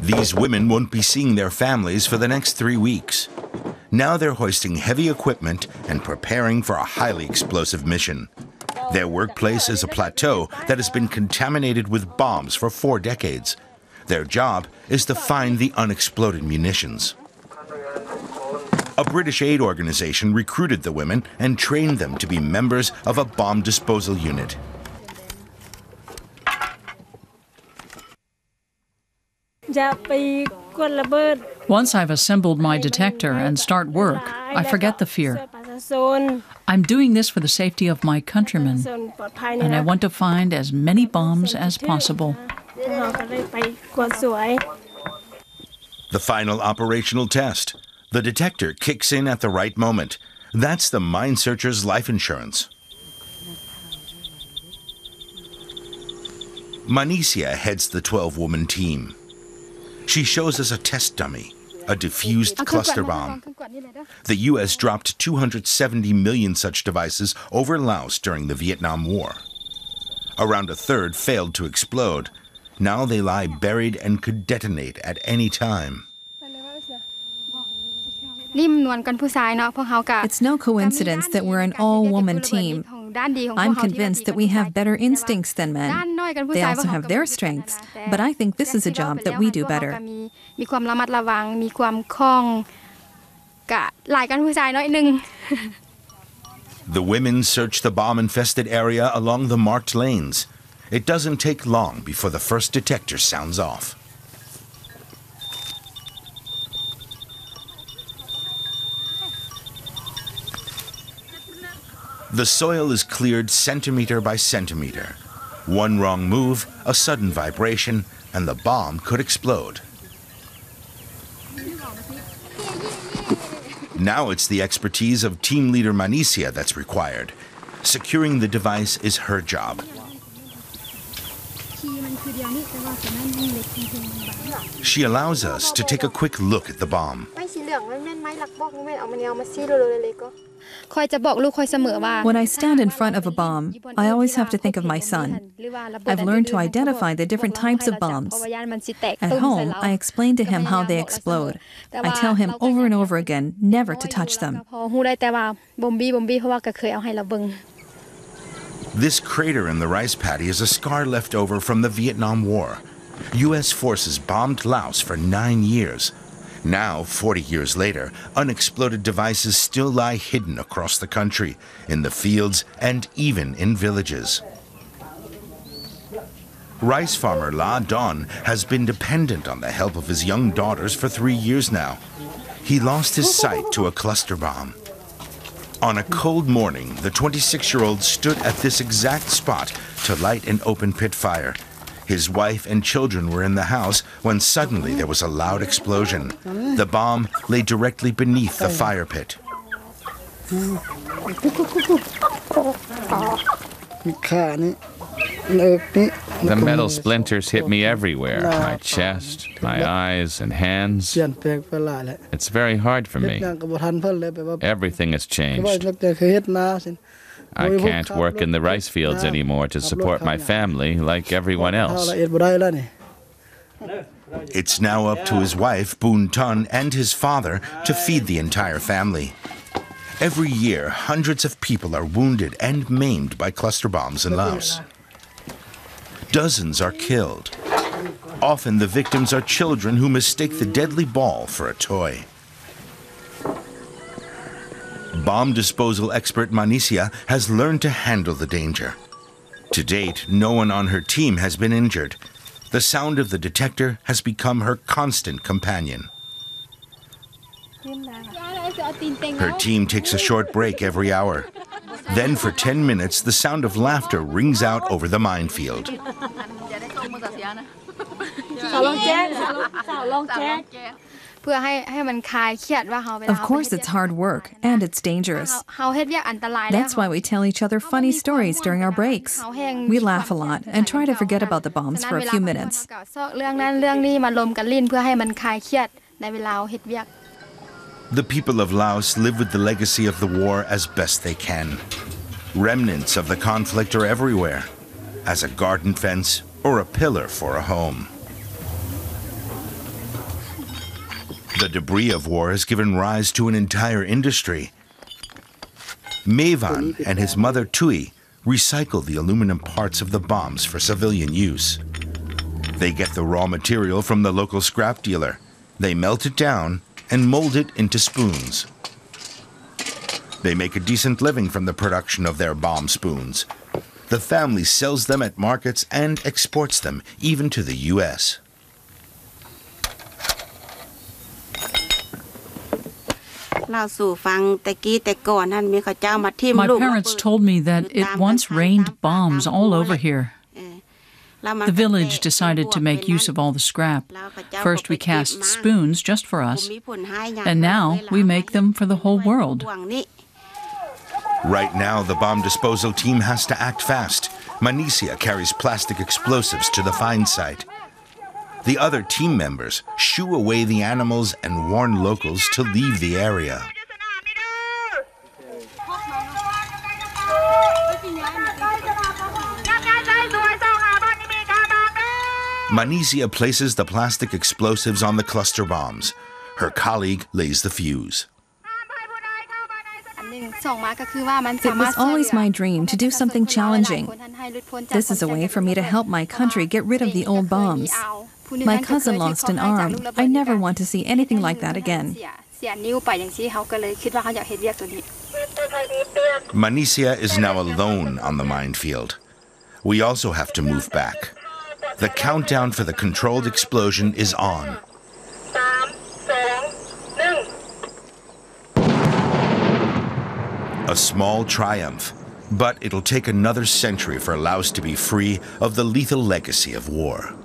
These women won't be seeing their families for the next 3 weeks. Now they're hoisting heavy equipment and preparing for a highly explosive mission. Their workplace is a plateau that has been contaminated with bombs for 4 decades. Their job is to find the unexploded munitions. A British aid organization recruited the women and trained them to be members of a bomb disposal unit. Once I've assembled my detector and start work, I forget the fear. I'm doing this for the safety of my countrymen, and I want to find as many bombs as possible. The final operational test. The detector kicks in at the right moment. That's the mine searcher's life insurance. Manixia heads the 12-woman team. She shows us a test dummy, a diffused cluster bomb. The U.S. dropped 270 million such devices over Laos during the Vietnam War. Around a third failed to explode. Now they lie buried and could detonate at any time. It's no coincidence that we're an all-woman team. I'm convinced that we have better instincts than men. They also have their strengths, but I think this is a job that we do better. The women search the bomb-infested area along the marked lanes. It doesn't take long before the first detector sounds off. The soil is cleared centimeter by centimeter. One wrong move, a sudden vibration, and the bomb could explode. Now it's the expertise of team leader Manixia that's required. Securing the device is her job. She allows us to take a quick look at the bomb. When I stand in front of a bomb, I always have to think of my son. I've learned to identify the different types of bombs. At home, I explain to him how they explode. I tell him over and over again never to touch them. This crater in the rice paddy is a scar left over from the Vietnam War. U.S. forces bombed Laos for 9 years. Now, 40 years later, unexploded devices still lie hidden across the country, in the fields, and even in villages. Rice farmer La Don has been dependent on the help of his young daughters for 3 years now. He lost his sight to a cluster bomb. On a cold morning, the 26-year-old stood at this exact spot to light an open pit fire. His wife and children were in the house when suddenly there was a loud explosion. The bomb lay directly beneath the fire pit. The metal splinters hit me everywhere, my chest, my eyes and hands. It's very hard for me. Everything has changed. I can't work in the rice fields anymore to support my family like everyone else. It's now up to his wife, Boon Ton, and his father to feed the entire family. Every year, hundreds of people are wounded and maimed by cluster bombs in Laos. Dozens are killed. Often the victims are children who mistake the deadly ball for a toy. Bomb disposal expert Manixia has learned to handle the danger. To date, no one on her team has been injured. The sound of the detector has become her constant companion. Her team takes a short break every hour. Then for 10 minutes, the sound of laughter rings out over the minefield. Of course it's hard work, and it's dangerous. That's why we tell each other funny stories during our breaks. We laugh a lot and try to forget about the bombs for a few minutes. The people of Laos live with the legacy of the war as best they can. Remnants of the conflict are everywhere, as a garden fence or a pillar for a home. The debris of war has given rise to an entire industry. Mevan and his mother Tui recycle the aluminum parts of the bombs for civilian use. They get the raw material from the local scrap dealer. They melt it down and mold it into spoons. They make a decent living from the production of their bomb spoons. The family sells them at markets and exports them, even to the U.S. My parents told me that it once rained bombs all over here. The village decided to make use of all the scrap. First we cast spoons just for us, and now we make them for the whole world. Right now, the bomb disposal team has to act fast. Manixia carries plastic explosives to the find site. The other team members shoo away the animals and warn locals to leave the area. Manixia places the plastic explosives on the cluster bombs. Her colleague lays the fuse. It was always my dream to do something challenging. This is a way for me to help my country get rid of the old bombs. My cousin lost an arm. I never want to see anything like that again. Manixia is now alone on the minefield. We also have to move back. The countdown for the controlled explosion is on. A small triumph, but it'll take another century for Laos to be free of the lethal legacy of war.